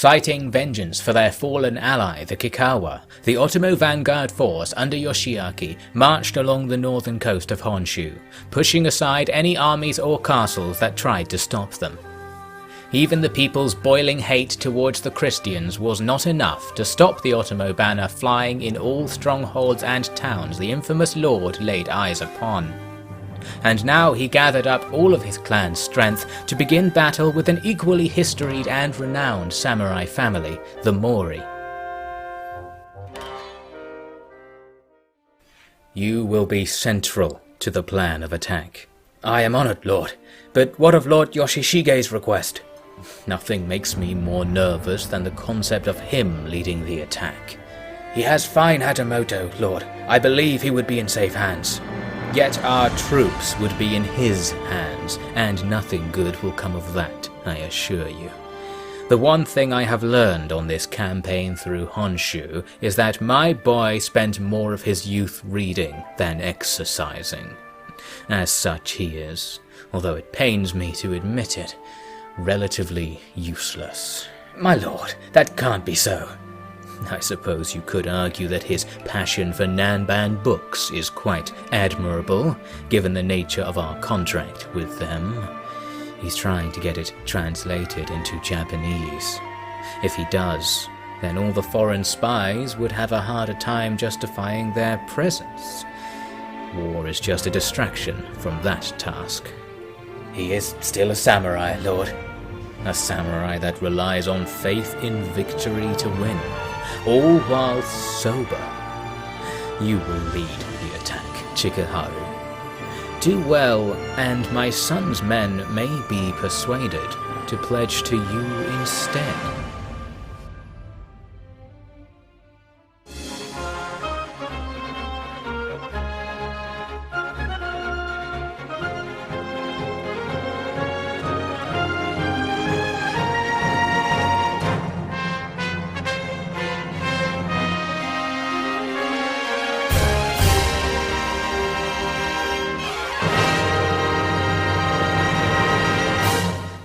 Citing vengeance for their fallen ally, the Kikawa, the Otomo vanguard force under Yoshiaki marched along the northern coast of Honshu, pushing aside any armies or castles that tried to stop them. Even the people's boiling hate towards the Christians was not enough to stop the Otomo banner flying in all strongholds and towns the infamous lord laid eyes upon. And now he gathered up all of his clan's strength to begin battle with an equally historied and renowned samurai family, the Mori. You will be central to the plan of attack. I am honored, Lord, but what of Lord Yoshishige's request? Nothing makes me more nervous than the concept of him leading the attack. He has fine Hatamoto, Lord. I believe he would be in safe hands. Yet our troops would be in his hands, and nothing good will come of that, I assure you. The one thing I have learned on this campaign through Honshu is that my boy spent more of his youth reading than exercising. As such he is, although it pains me to admit it, relatively useless. My lord, that can't be so. I suppose you could argue that his passion for Nanban books is quite admirable, given the nature of our contract with them. He's trying to get it translated into Japanese. If he does, then all the foreign spies would have a harder time justifying their presence. War is just a distraction from that task. He is still a samurai, Lord. A samurai that relies on faith in victory to win, all while sober. You will lead the attack, Chikaharu. Do well, and my son's men may be persuaded to pledge to you instead.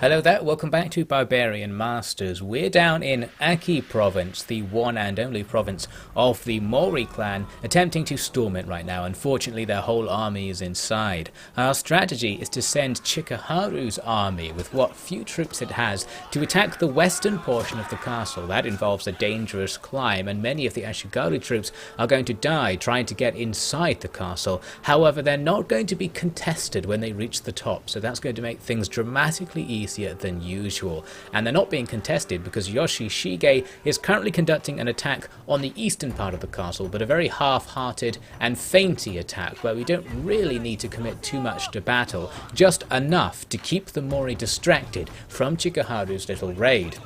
Hello there, welcome back to Barbarian Masters. We're down in Aki province, the one and only province of the Mori clan, attempting to storm it right now. Unfortunately, their whole army is inside. Our strategy is to send Chikaharu's army, with what few troops it has, to attack the western portion of the castle. That involves a dangerous climb, and many of the Ashigaru troops are going to die trying to get inside the castle. However, they're not going to be contested when they reach the top, so that's going to make things dramatically easier than usual. And they're not being contested because Yoshishige is currently conducting an attack on the eastern part of the castle, but a very half-hearted and feinty attack where we don't really need to commit too much to battle, just enough to keep the Mori distracted from Chikaharu's little raid.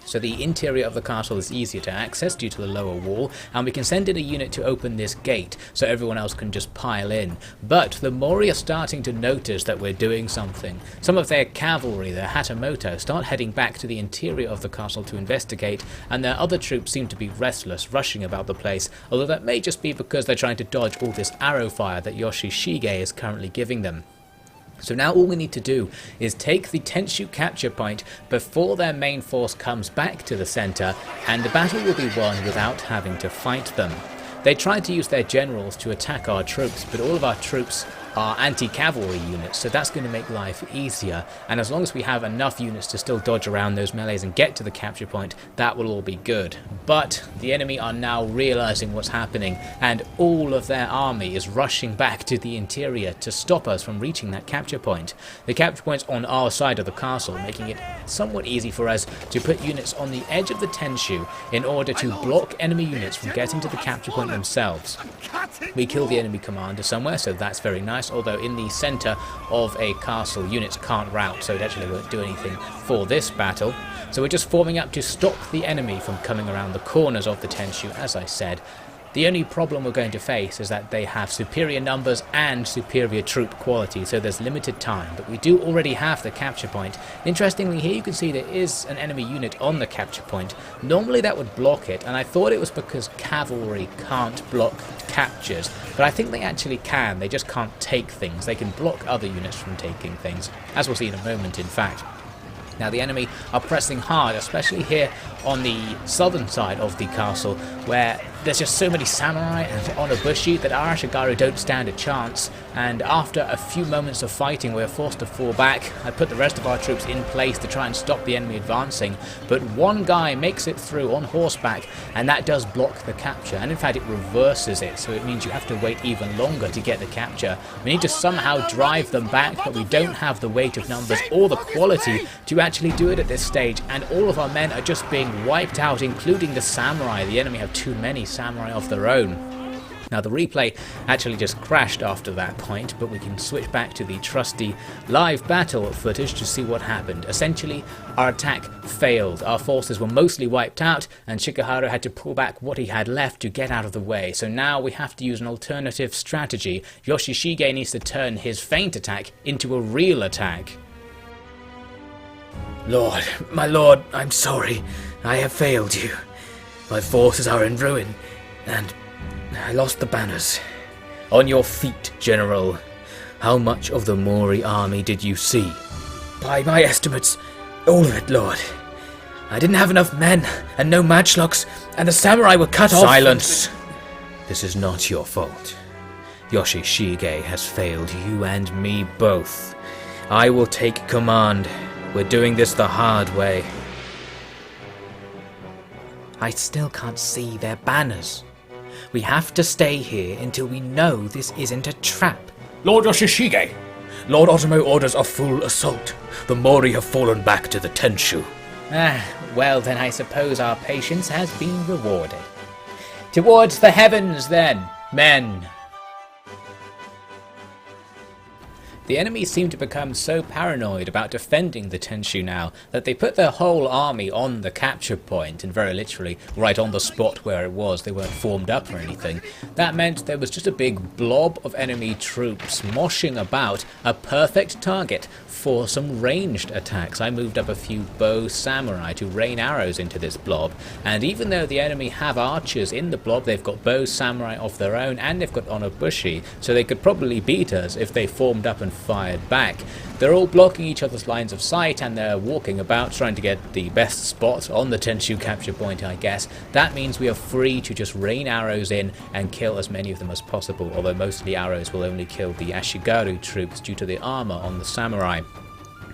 So the interior of the castle is easier to access due to the lower wall, and we can send in a unit to open this gate so everyone else can just pile in. But the Mori are starting to notice that we're doing something. Some of their cavalry, their Hatamoto, start heading back to the interior of the castle to investigate, and their other troops seem to be restless, rushing about the place, although that may just be because they're trying to dodge all this arrow fire that Yoshishige is currently giving them. So now all we need to do is take the Tenshu capture point before their main force comes back to the centre, and the battle will be won without having to fight them. They tried to use their generals to attack our troops, but all of our troops are anti-cavalry units, so that's going to make life easier, and as long as we have enough units to still dodge around those melees and get to the capture point, that will all be good. But the enemy are now realising what's happening, and all of their army is rushing back to the interior to stop us from reaching that capture point. The capture point's on our side of the castle, making it somewhat easy for us to put units on the edge of the Tenshu in order to block enemy units from getting to the capture point themselves. We kill the enemy commander somewhere, so that's very nice, although in the centre of a castle units can't rout, so it actually won't do anything for this battle. So we're just forming up to stop the enemy from coming around the corners of the Tenshu, as I said. The only problem we're going to face is that they have superior numbers and superior troop quality, so there's limited time, but we do already have the capture point. Interestingly, here you can see there is an enemy unit on the capture point. Normally that would block it, and I thought it was because cavalry can't block captures, but I think they actually can. They just can't take things. They can block other units from taking things, as we'll see in a moment in fact. Now the enemy are pressing hard, especially here on the southern side of the castle, where there's just so many samurai and Onobushi that our Ashigaru don't stand a chance, and after a few moments of fighting we're forced to fall back. I put the rest of our troops in place to try and stop the enemy advancing, but one guy makes it through on horseback, and that does block the capture, and in fact it reverses it, so it means you have to wait even longer to get the capture. We need to somehow drive them back, but we don't have the weight of numbers or the quality to actually do it at this stage, and all of our men are just being wiped out, including the samurai. The enemy have too many samurai of their own. Now the replay actually just crashed after that point, but we can switch back to the trusty live battle footage to see what happened. Essentially, our attack failed. Our forces were mostly wiped out, and Shikahara had to pull back what he had left to get out of the way. So now we have to use an alternative strategy. Yoshishige needs to turn his feint attack into a real attack. Lord, my lord, I'm sorry. I have failed you. My forces are in ruin, and I lost the banners. On your feet, General. How much of the Mori army did you see? By my estimates, all of it, Lord. I didn't have enough men, and no matchlocks, and the samurai were cut off. Silence! This is not your fault. Yoshishige has failed you and me both. I will take command. We're doing this the hard way. I still can't see their banners. We have to stay here until we know this isn't a trap. Lord Yoshishige! Lord Otomo orders a full assault. The Mori have fallen back to the Tenshu. Well then I suppose our patience has been rewarded. Towards the heavens then, men! The enemies seem to become so paranoid about defending the Tenshu now that they put their whole army on the capture point, and very literally right on the spot where it was. They weren't formed up or anything. That meant there was just a big blob of enemy troops moshing about, a perfect target for some ranged attacks. I moved up a few bow samurai to rain arrows into this blob, and even though the enemy have archers in the blob, they've got bow samurai of their own, and they've got Onobushi, so they could probably beat us if they formed up and fired back. They're all blocking each other's lines of sight, and they're walking about trying to get the best spot on the Tenshu capture point, I guess. That means we are free to just rain arrows in and kill as many of them as possible, although mostly arrows will only kill the Ashigaru troops due to the armor on the samurai.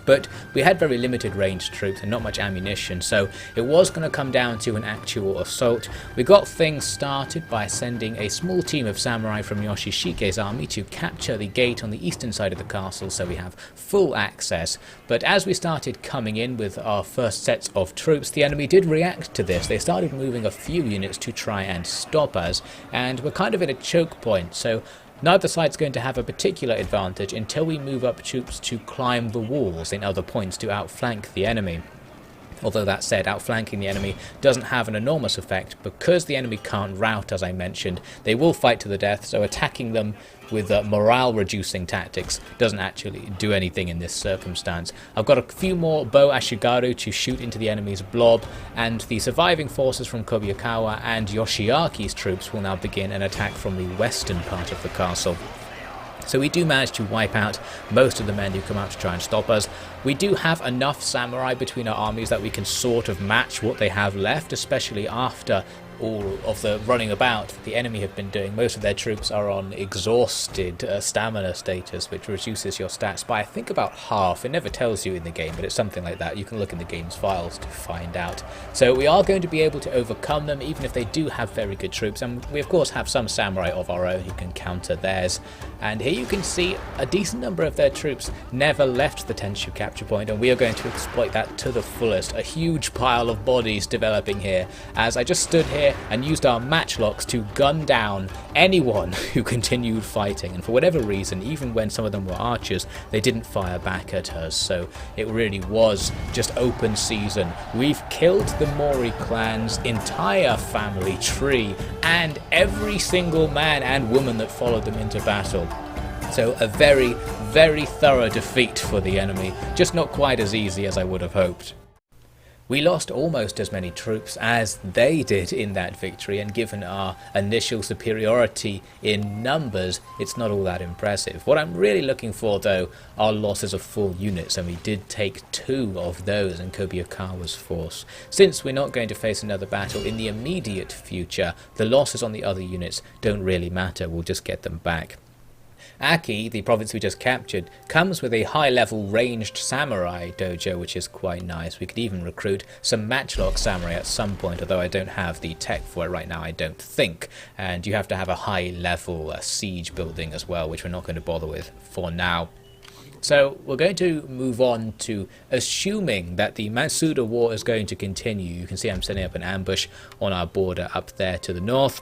But we had very limited ranged troops and not much ammunition, so it was going to come down to an actual assault. We got things started by sending a small team of samurai from Yoshishige's army to capture the gate on the eastern side of the castle, so we have full access. But as we started coming in with our first sets of troops, the enemy did react to this. They started moving a few units to try and stop us, and we're kind of at a choke point, so neither side's going to have a particular advantage until we move up troops to climb the walls in other points to outflank the enemy. Although that said, outflanking the enemy doesn't have an enormous effect because the enemy can't rout, as I mentioned. They will fight to the death, so attacking them with morale reducing tactics doesn't actually do anything in this circumstance. I've got a few more bow Ashigaru to shoot into the enemy's blob, and the surviving forces from Kobayakawa and Yoshiaki's troops will now begin an attack from the western part of the castle. So we do manage to wipe out most of the men who come out to try and stop us. We do have enough samurai between our armies that we can sort of match what they have left, especially after all of the running about that the enemy have been doing. Most of their troops are on exhausted stamina status, which reduces your stats by I think about half. It never tells you in the game, but it's something like that. You can look in the game's files to find out. So we are going to be able to overcome them, even if they do have very good troops, and we of course have some samurai of our own who can counter theirs. And here you can see a decent number of their troops never left the Tenshu capture point, and we are going to exploit that to the fullest. A huge pile of bodies developing here, as I just stood here and used our matchlocks to gun down anyone who continued fighting, and for whatever reason, even when some of them were archers, they didn't fire back at us, so it really was just open season. We've killed the Mori clan's entire family tree and every single man and woman that followed them into battle. So a very, very thorough defeat for the enemy, just not quite as easy as I would have hoped. We lost almost as many troops as they did in that victory, and given our initial superiority in numbers, it's not all that impressive. What I'm really looking for, though, are losses of full units, and we did take 2 of those in Kobayakawa's force. Since we're not going to face another battle in the immediate future, the losses on the other units don't really matter, we'll just get them back. Aki, the province we just captured, comes with a high-level ranged samurai dojo, which is quite nice. We could even recruit some matchlock samurai at some point, although I don't have the tech for it right now, I don't think. And you have to have a high-level siege building as well, which we're not going to bother with for now. So we're going to move on to assuming that the Matsuda war is going to continue. You can see I'm setting up an ambush on our border up there to the north.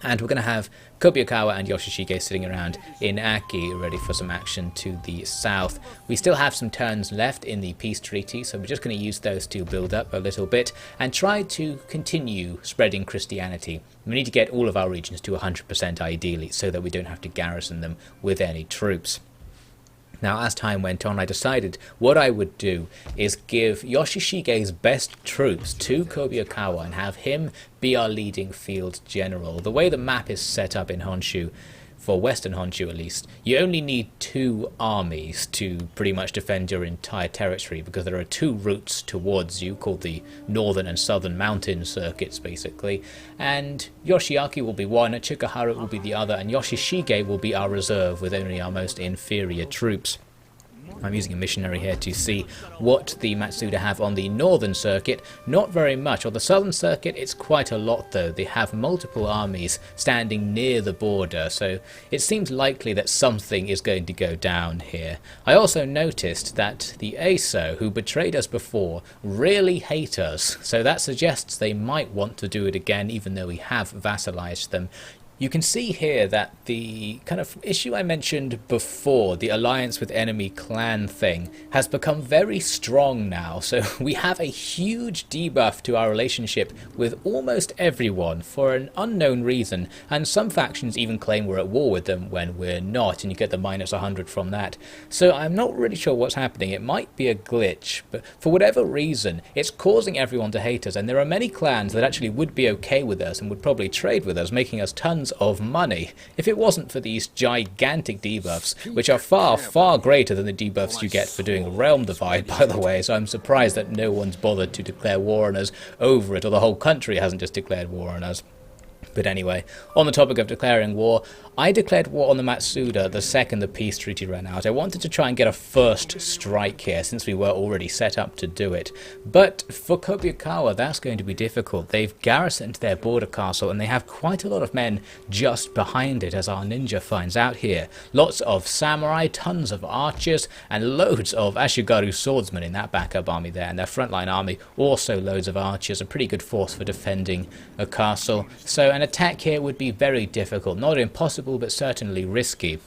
And we're going to have Kobayakawa and Yoshishige sitting around in Aki, ready for some action to the south. We still have some turns left in the peace treaty, so we're just going to use those to build up a little bit and try to continue spreading Christianity. We need to get all of our regions to 100% ideally, so that we don't have to garrison them with any troops. Now, as time went on, I decided what I would do is give Yoshishige's best troops to Kobayakawa and have him be our leading field general. The way the map is set up in Honshu, for Western Honshu at least, you only need 2 armies to pretty much defend your entire territory, because there are 2 routes towards you called the Northern and Southern Mountain circuits basically, and Yoshiaki will be one, Chikuharu will be the other, and Yoshishige will be our reserve with only our most inferior troops. I'm using a missionary here to see what the Matsuda have on the northern circuit. Not very much. On the southern circuit it's quite a lot though. They have multiple armies standing near the border, so it seems likely that something is going to go down here. I also noticed that the Aso, who betrayed us before, really hate us, so that suggests they might want to do it again even though we have vassalized them. You can see here that the kind of issue I mentioned before, the alliance with enemy clan thing, has become very strong now. So we have a huge debuff to our relationship with almost everyone for an unknown reason, and some factions even claim we're at war with them when we're not, and you get the minus 100 from that. So I'm not really sure what's happening. It might be a glitch, but for whatever reason, it's causing everyone to hate us, and there are many clans that actually would be okay with us and would probably trade with us, making us tons of money if it wasn't for these gigantic debuffs, which are far, far greater than the debuffs you get for doing a realm divide, by the way, so I'm surprised that no one's bothered to declare war on us over it, or the whole country hasn't just declared war on us. But anyway, on the topic of declaring war, I declared war on the Matsuda the second the peace treaty ran out. I wanted to try and get a first strike here, since we were already set up to do it. But for Kobayakawa, that's going to be difficult. They've garrisoned their border castle, and they have quite a lot of men just behind it, as our ninja finds out here. Lots of samurai, tons of archers, and loads of Ashigaru swordsmen in that backup army there, and their frontline army also loads of archers, a pretty good force for defending a castle. So an attack here would be very difficult, not impossible, but certainly risky.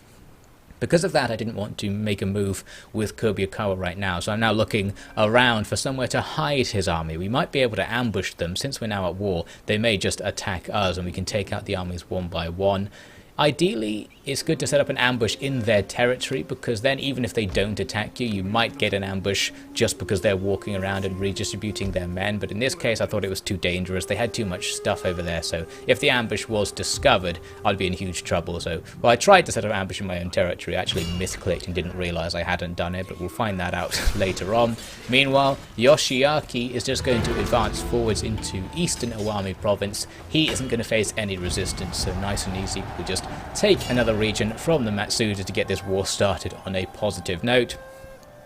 Because of that, I didn't want to make a move with Kobayakawa right now, so I'm now looking around for somewhere to hide his army. We might be able to ambush them. Since we're now at war, they may just attack us and we can take out the armies one by one. Ideally, it's good to set up an ambush in their territory, because then even if they don't attack you, you might get an ambush just because they're walking around and redistributing their men. But in this case, I thought it was too dangerous. They had too much stuff over there, so if the ambush was discovered, I'd be in huge trouble. So, well, I tried to set up an ambush in my own territory. I actually misclicked and didn't realize I hadn't done it, but we'll find that out later on. Meanwhile, Yoshiaki is just going to advance forwards into eastern Iwami province. He isn't going to face any resistance, so nice and easy. We'll just take another region from the Matsuda to get this war started on a positive note.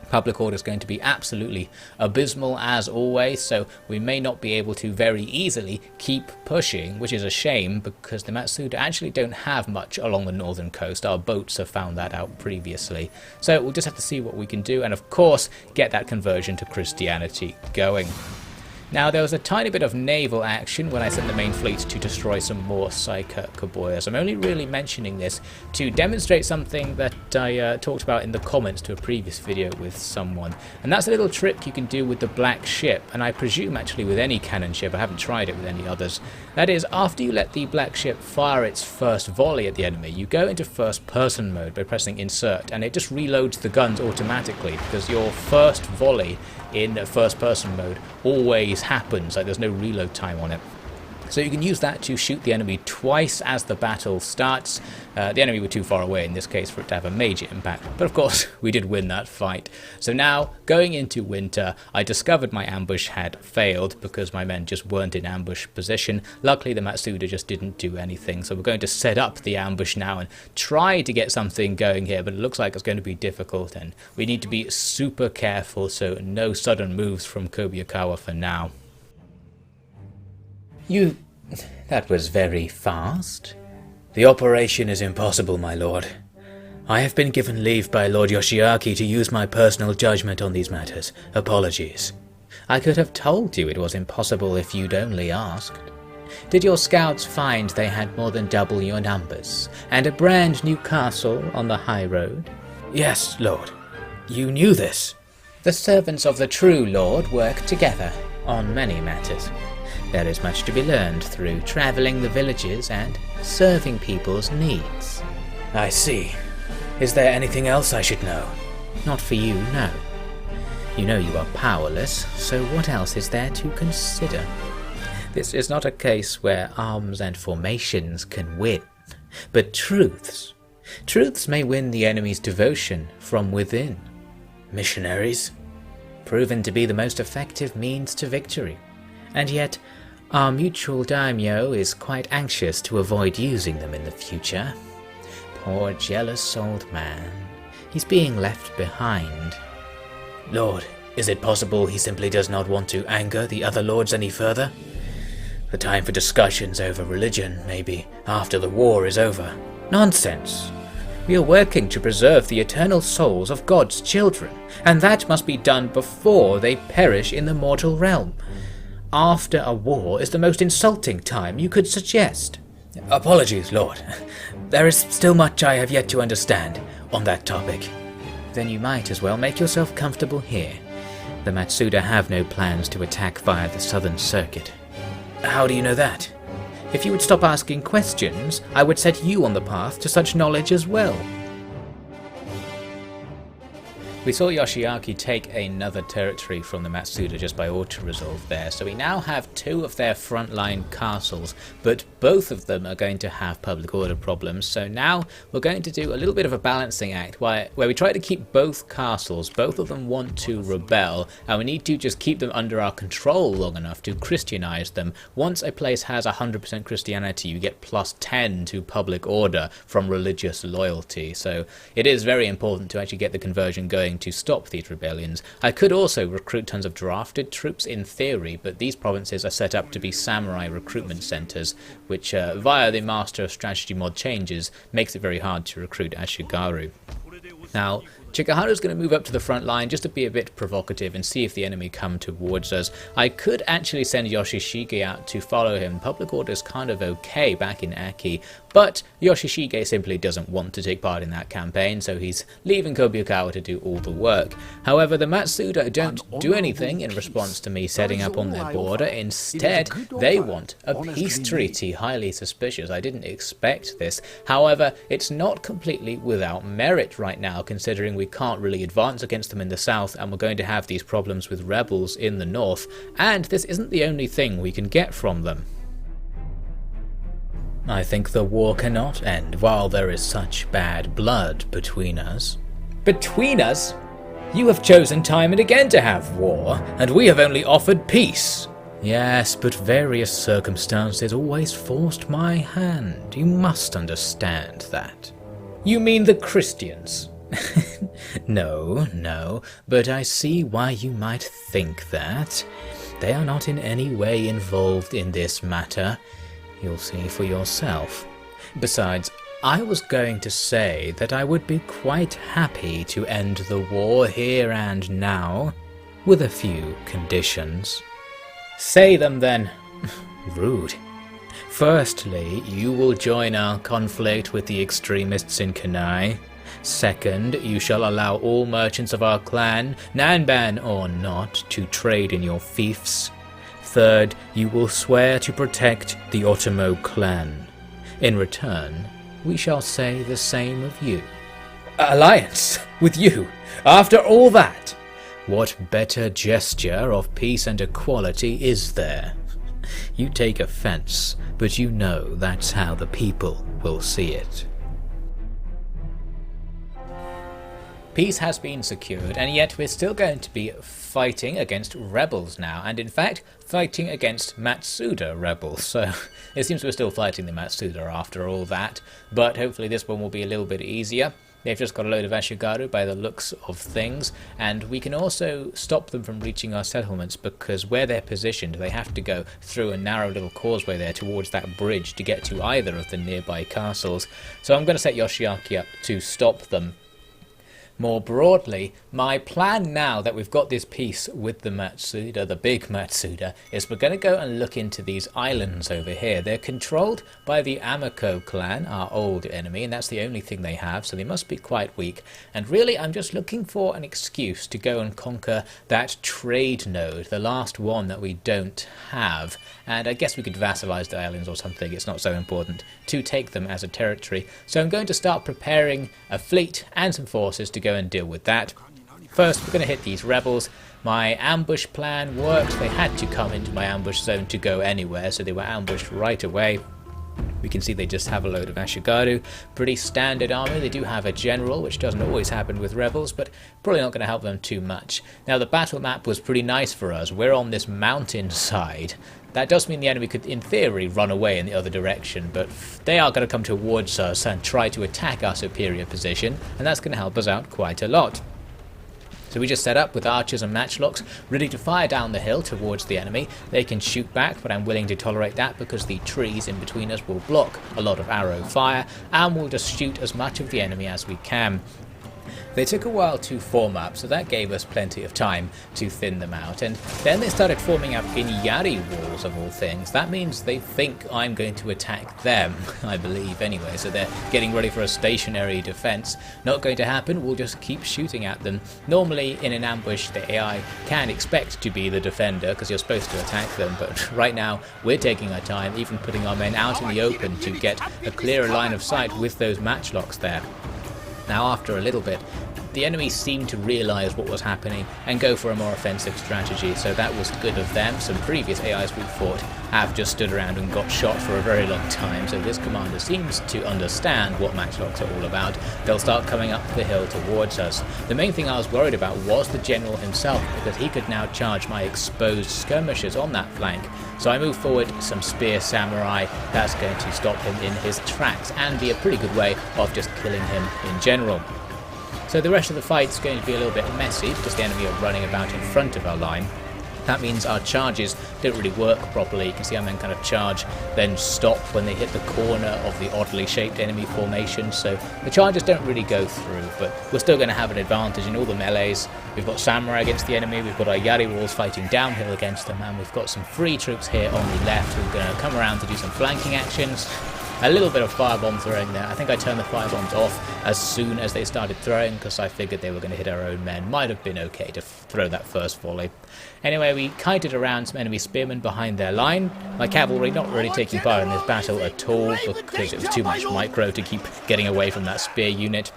Public order is going to be absolutely abysmal as always, so we may not be able to very easily keep pushing, which is a shame because the Matsuda actually don't have much along the northern coast. Our boats have found that out previously. So we'll just have to see what we can do, and of course get that conversion to Christianity going. Now, there was a tiny bit of naval action when I sent the main fleet to destroy some more Saika Kaboyas. I'm only really mentioning this to demonstrate something that I talked about in the comments to a previous video with someone. And that's a little trick you can do with the black ship, and I presume actually with any cannon ship. I haven't tried it with any others. That is, after you let the black ship fire its first volley at the enemy, you go into first person mode by pressing insert, and it just reloads the guns automatically, because your first volley in first person mode always happens, like there's no reload time on it. So you can use that to shoot the enemy twice as the battle starts. The enemy were too far away in this case for it to have a major impact, but of course we did win that fight. So now, going into winter, I discovered my ambush had failed because my men just weren't in ambush position. Luckily the Matsuda just didn't do anything, so we're going to set up the ambush now and try to get something going here, but it looks like it's going to be difficult and we need to be super careful, so no sudden moves from Kobyakawa for now. That was very fast. The operation is impossible, my lord. I have been given leave by Lord Yoshiaki to use my personal judgment on these matters. Apologies. I could have told you it was impossible if you'd only asked. Did your scouts find they had more than double your numbers, and a brand new castle on the high road? Yes, lord. You knew this. The servants of the true lord work together on many matters. There is much to be learned through travelling the villages and serving people's needs. I see. Is there anything else I should know? Not for you, no. You know you are powerless, so what else is there to consider? This is not a case where arms and formations can win, but truths. Truths may win the enemy's devotion from within. Missionaries? Proven to be the most effective means to victory. And yet, our mutual daimyo is quite anxious to avoid using them in the future. Poor jealous old man. He's being left behind. Lord, is it possible he simply does not want to anger the other lords any further? The time for discussions over religion may be after the war is over. Nonsense. We are working to preserve the eternal souls of God's children, and that must be done before they perish in the mortal realm. After a war is the most insulting time you could suggest. Apologies, Lord. There is still much I have yet to understand on that topic. Then you might as well make yourself comfortable here. The Matsuda have no plans to attack via the southern circuit. How do you know that? If you would stop asking questions, I would set you on the path to such knowledge as well. We saw Yoshiaki take another territory from the Matsuda just by auto-resolve there, so we now have two of their frontline castles, but both of them are going to have public order problems, so now we're going to do a little bit of a balancing act where we try to keep both castles. Both of them want to rebel, and we need to just keep them under our control long enough to Christianize them. Once a place has 100% Christianity, you get plus 10 to public order from religious loyalty, so it is very important to actually get the conversion going to stop these rebellions. I could also recruit tons of drafted troops in theory, but these provinces are set up to be samurai recruitment centers, which via the Master of Strategy mod changes makes it very hard to recruit Ashigaru. Now, Chikaharu's going to move up to the front line just to be a bit provocative and see if the enemy come towards us. I could actually send Yoshishige out to follow him. Public order is kind of okay back in Aki, but Yoshishige simply doesn't want to take part in that campaign, so he's leaving Kobyakawa to do all the work. However, the Matsuda don't do anything in response to me setting up on their border. Instead, they want a peace treaty. Highly suspicious. I didn't expect this. However, it's not completely without merit right now, considering we can't really advance against them in the south, and we're going to have these problems with rebels in the north, and this isn't the only thing we can get from them. I think the war cannot end while there is such bad blood between us. Between us? You have chosen time and again to have war, and we have only offered peace. Yes, but various circumstances always forced my hand. You must understand that. You mean the Christians? No, but I see why you might think that. They are not in any way involved in this matter. You'll see for yourself. Besides, I was going to say that I would be quite happy to end the war here and now, with a few conditions. Say them then. Rude. Firstly, you will join our conflict with the extremists in Kanai. Second, you shall allow all merchants of our clan, Nanban or not, to trade in your fiefs. Third, you will swear to protect the Otomo clan. In return, we shall say the same of you. Alliance? With you? After all that? What better gesture of peace and equality is there? You take offense, but you know that's how the people will see it. Peace has been secured, and yet we're still going to be fighting against rebels now, and in fact fighting against Matsuda rebels, so it seems we're still fighting the Matsuda after all that, but hopefully this one will be a little bit easier. They've just got a load of Ashigaru by the looks of things, and we can also stop them from reaching our settlements because where they're positioned they have to go through a narrow little causeway there towards that bridge to get to either of the nearby castles, so I'm going to set Yoshiaki up to stop them. More broadly, my plan now that we've got this peace with the Matsuda, the big Matsuda, is we're going to go and look into these islands over here. They're controlled by the Amiko clan, our old enemy, and that's the only thing they have, so they must be quite weak. And really, I'm just looking for an excuse to go and conquer that trade node, the last one that we don't have. And I guess we could vassalize the islands or something, it's not so important to take them as a territory. So I'm going to start preparing a fleet and some forces to go and deal with that. First, we're going to hit these rebels. My ambush plan worked. They had to come into my ambush zone to go anywhere, so they were ambushed right away. We can see they just have a load of Ashigaru. Pretty standard army. They do have a general, which doesn't always happen with rebels, but probably not going to help them too much. Now, the battle map was pretty nice for us. We're on this mountain side. That does mean the enemy could, in theory, run away in the other direction, but they are going to come towards us and try to attack our superior position, and that's going to help us out quite a lot. So we just set up with archers and matchlocks, ready to fire down the hill towards the enemy. They can shoot back, but I'm willing to tolerate that because the trees in between us will block a lot of arrow fire, and we'll just shoot as much of the enemy as we can. They took a while to form up, so that gave us plenty of time to thin them out, and then they started forming up in Yari walls of all things. That means they think I'm going to attack them, I believe anyway, so they're getting ready for a stationary defense. Not going to happen, we'll just keep shooting at them. Normally in an ambush the AI can expect to be the defender because you're supposed to attack them, but right now we're taking our time, even putting our men out in the open to get a clearer line of sight with those matchlocks there. Now after a little bit, the enemy seemed to realise what was happening and go for a more offensive strategy, so that was good of them. Some previous AIs we fought have just stood around and got shot for a very long time, so this commander seems to understand what matchlocks are all about. They'll start coming up the hill towards us. The main thing I was worried about was the general himself, because he could now charge my exposed skirmishers on that flank. So I move forward some spear samurai. That's going to stop him in his tracks and be a pretty good way of just killing him in general. So the rest of the fight's going to be a little bit messy because the enemy are running about in front of our line. That means our charges don't really work properly. You can see our men kind of charge, then stop when they hit the corner of the oddly shaped enemy formation. So the charges don't really go through, but we're still going to have an advantage in all the melees. We've got samurai against the enemy, we've got our Yari walls fighting downhill against them, and we've got some free troops here on the left who are going to come around to do some flanking actions. A little bit of firebomb throwing there. I think I turned the firebombs off as soon as they started throwing because I figured they were going to hit our own men. Might have been okay to throw that first volley. Anyway, we kited around some enemy spearmen behind their line. My cavalry not really taking part in this battle at all because it was too much micro to keep getting away from that spear unit.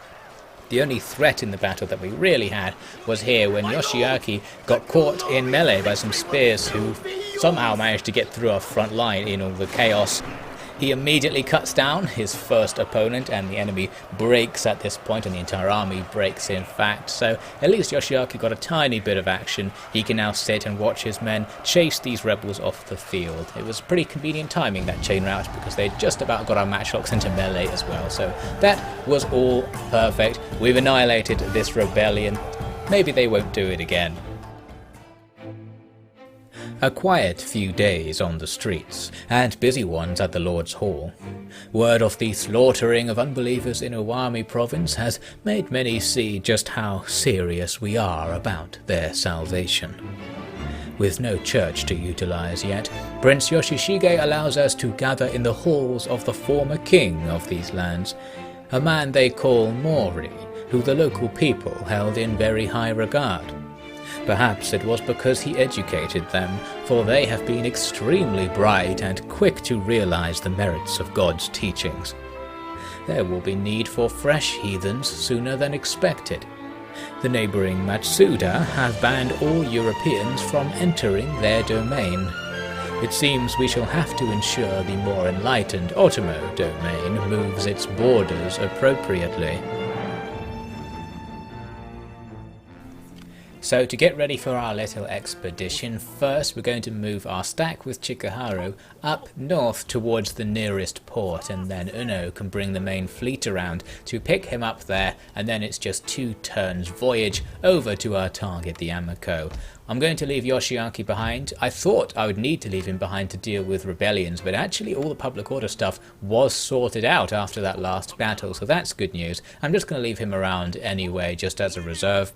The only threat in the battle that we really had was here when Yoshiaki got caught in melee by some spears who somehow managed to get through our front line in all the chaos. He immediately cuts down his first opponent and the enemy breaks at this point, and the entire army breaks in fact, so at least Yoshiaki got a tiny bit of action. He can now sit and watch his men chase these rebels off the field. It was pretty convenient timing, that chain route, because they just about got our matchlocks into melee as well, so that was all perfect. We've annihilated this rebellion. Maybe they won't do it again. A quiet few days on the streets, and busy ones at the Lord's Hall. Word of the slaughtering of unbelievers in Owami province has made many see just how serious we are about their salvation. With no church to utilize yet, Prince Yoshishige allows us to gather in the halls of the former king of these lands, a man they call Mori, who the local people held in very high regard. Perhaps it was because he educated them, for they have been extremely bright and quick to realize the merits of God's teachings. There will be need for fresh heathens sooner than expected. The neighbouring Matsuda have banned all Europeans from entering their domain. It seems we shall have to ensure the more enlightened Otomo domain moves its borders appropriately. So to get ready for our little expedition, first we're going to move our stack with Chikuharu up north towards the nearest port, and then Uno can bring the main fleet around to pick him up there, and then it's just 2 turns voyage over to our target, the Yamako. I'm going to leave Yoshiaki behind. I thought I would need to leave him behind to deal with rebellions, but actually all the public order stuff was sorted out after that last battle, so that's good news. I'm just going to leave him around anyway, just as a reserve.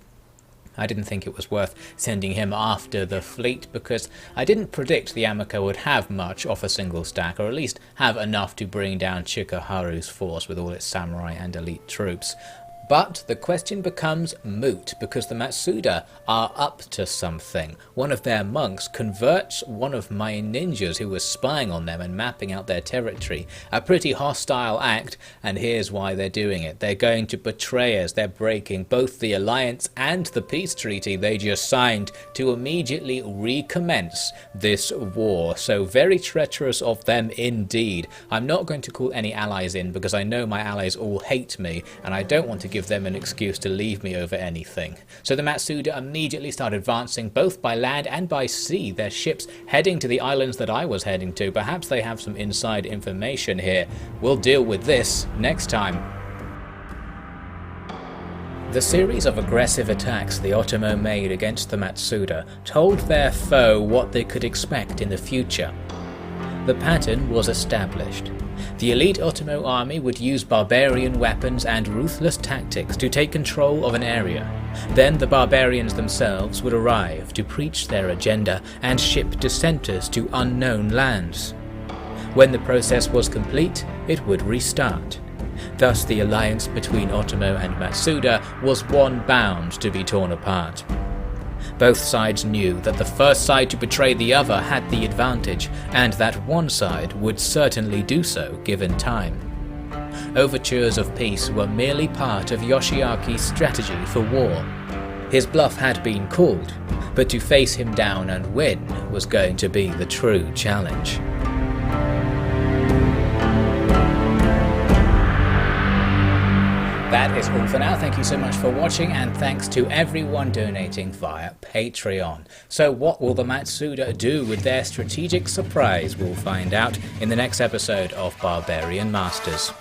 I didn't think it was worth sending him after the fleet because I didn't predict the Yamako would have much off a single stack, or at least have enough to bring down Chikuharu's force with all its samurai and elite troops. But the question becomes moot because the Matsuda are up to something. One of their monks converts one of my ninjas who was spying on them and mapping out their territory. A pretty hostile act, and here's why they're doing it. They're going to betray us. They're breaking both the alliance and the peace treaty they just signed to immediately recommence this war. So very treacherous of them indeed. I'm not going to call any allies in because I know my allies all hate me, and I don't want to give them an excuse to leave me over anything. So the Matsuda immediately start advancing both by land and by sea, their ships heading to the islands that I was heading to. Perhaps they have some inside information here. We'll deal with this next time. The series of aggressive attacks the Otomo made against the Matsuda told their foe what they could expect in the future. The pattern was established. The elite Otomo army would use barbarian weapons and ruthless tactics to take control of an area. Then the barbarians themselves would arrive to preach their agenda and ship dissenters to unknown lands. When the process was complete, it would restart. Thus the alliance between Otomo and Matsuda was one bound to be torn apart. Both sides knew that the first side to betray the other had the advantage, and that one side would certainly do so given time. Overtures of peace were merely part of Yoshiaki's strategy for war. His bluff had been called, but to face him down and win was going to be the true challenge. That is all for now. Thank you so much for watching, and thanks to everyone donating via Patreon. So what will the Matsuda do with their strategic surprise? We'll find out in the next episode of Barbarian Masters.